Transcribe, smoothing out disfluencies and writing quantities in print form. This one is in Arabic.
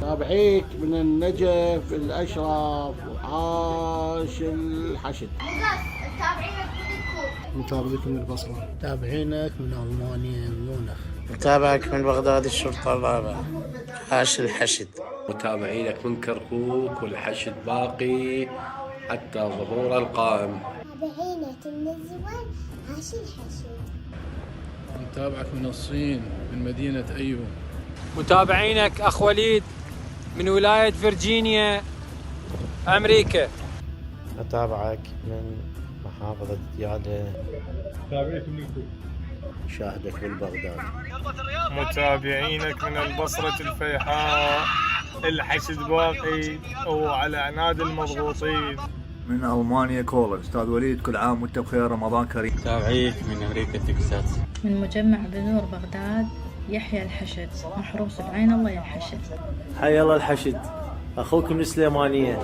تابعيك من النجف الأشرف وعاش الحشد. متابعيك من البصرة. تابعينك من ألمانيا ميونخ. متابعك من بغداد الشرطة الرابعة عاش الحشد. متابعينك من كركوك والحشد باقي حتى ظهور القائم. تابعينك من الزوال عاش الحشد. متابعك من الصين من مدينة أيون. متابعينك أخ وليد من ولاية فرجينيا أمريكا. أتابعك من محافظة ديالى. متابعيك من الكويت. شاهدك من بغداد. متابعينك من البصرة الفيحاء الحشد باقي وعلى عناد المضغوطين. من ألمانيا كولا. أستاذ وليد كل عام وأنت بخير، رمضان كريم. متابعيك من أمريكا تكساس. من مجمع بنور بغداد يحيى الحشد محروس بعين الله يا الحشد. حي الله الحشد، أخوك من السليمانية.